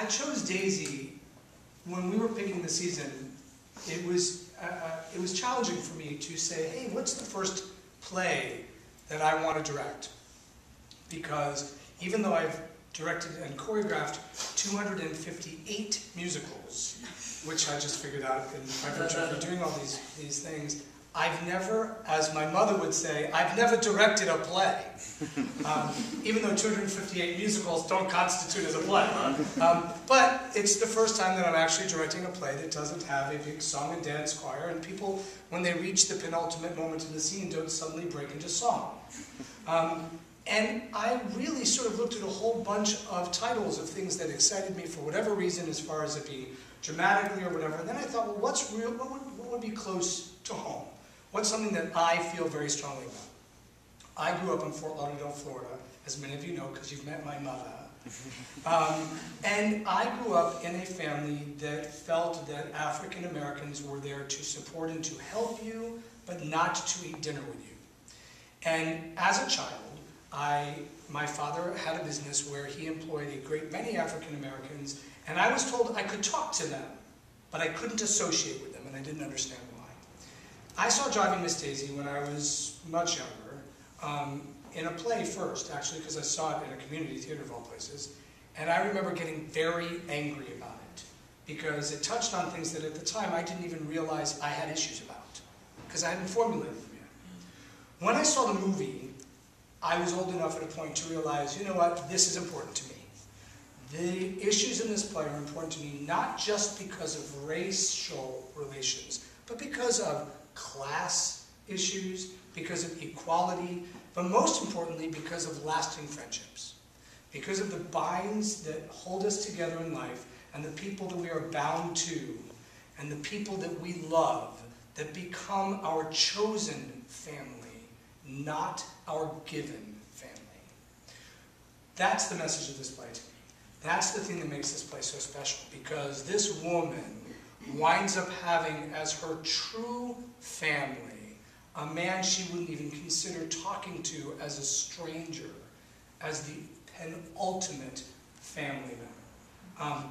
I chose Daisy when we were picking the season. It was challenging for me to say, hey, what's the first play that I want to direct? Because even though I've directed and choreographed 258 musicals, which I just figured out in my virtue of doing all these things, I've never, as my mother would say, I've never directed a play. Even though 258 musicals don't constitute as a play. But it's the first time that I'm actually directing a play that doesn't have a big song and dance choir, and people, when they reach the penultimate moment in the scene, don't suddenly break into song. And I really sort of looked at a whole bunch of titles of things that excited me for whatever reason, as far as it being dramatically or whatever. And then I thought, well, what would be close to home? What's something that I feel very strongly about? I grew up in Fort Lauderdale, Florida, as many of you know, because you've met my mother. And I grew up in a family that felt that African Americans were there to support and to help you, but not to eat dinner with you. And as a child, my father had a business where he employed a great many African Americans, and I was told I could talk to them, but I couldn't associate with them, and I didn't understand why. I saw Driving Miss Daisy when I was much younger, in a play first, actually, because I saw it in a community theater of all places, and I remember getting very angry about it, because it touched on things that at the time I didn't even realize I had issues about, because I hadn't formulated them yet. When I saw the movie, I was old enough at a point to realize, you know what, this is important to me. The issues in this play are important to me, not just because of racial relations, but because of class issues, because of equality, but most importantly, because of lasting friendships. Because of the binds that hold us together in life, and the people that we are bound to, and the people that we love, that become our chosen family, not our given family. That's the message of this play to me. That's the thing that makes this play so special, because this woman winds up having as her true family a man she wouldn't even consider talking to as a stranger, as the penultimate family member.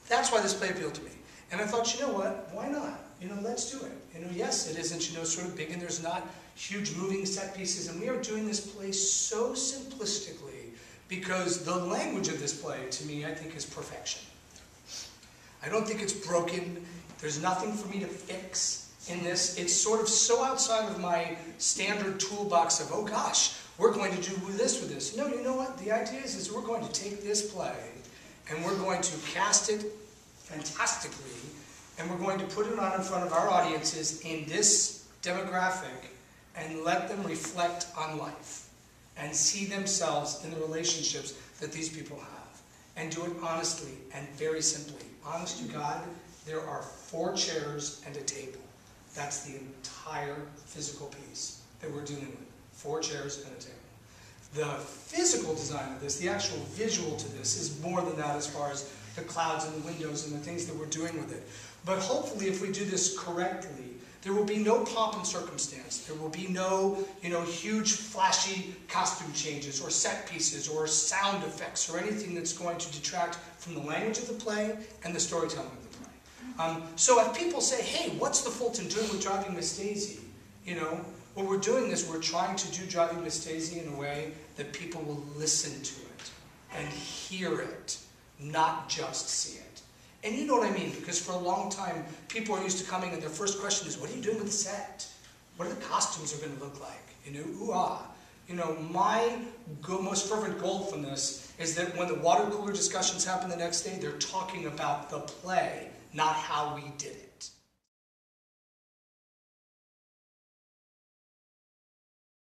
That's why this play appealed to me. And I thought, you know what, why not? You know, let's do it. You know, yes, it isn't, you know, sort of big, and there's not huge moving set pieces, and we are doing this play so simplistically because the language of this play, to me, I think is perfection. I don't think it's broken. There's nothing for me to fix in this. It's sort of so outside of my standard toolbox of, oh gosh, we're going to do this with this. No, you know what? The idea is we're going to take this play and we're going to cast it fantastically, and we're going to put it on in front of our audiences in this demographic and let them reflect on life and see themselves in the relationships that these people have, and do it honestly and very simply. Honest to God, there are 4 chairs and a table. That's the entire physical piece that we're dealing with. 4 chairs and a table. The physical design of this, the actual visual to this, is more than that as far as the clouds and the windows and the things that we're doing with it. But hopefully, if we do this correctly, there will be no pomp and circumstance. There will be no, you know, huge flashy costume changes or set pieces or sound effects or anything that's going to detract from the language of the play and the storytelling of the play. So if people say, hey, what's the Fulton doing with Driving Miss Daisy? You know, what we're doing is we're trying to do Driving Miss Daisy in a way that people will listen to it and hear it, not just see it. And you know what I mean, because for a long time, people are used to coming and their first question is, what are you doing with the set? What are the costumes are going to look like? You know, ooh-ah. You know, my most fervent goal from this is that when the water cooler discussions happen the next day, they're talking about the play, not how we did it.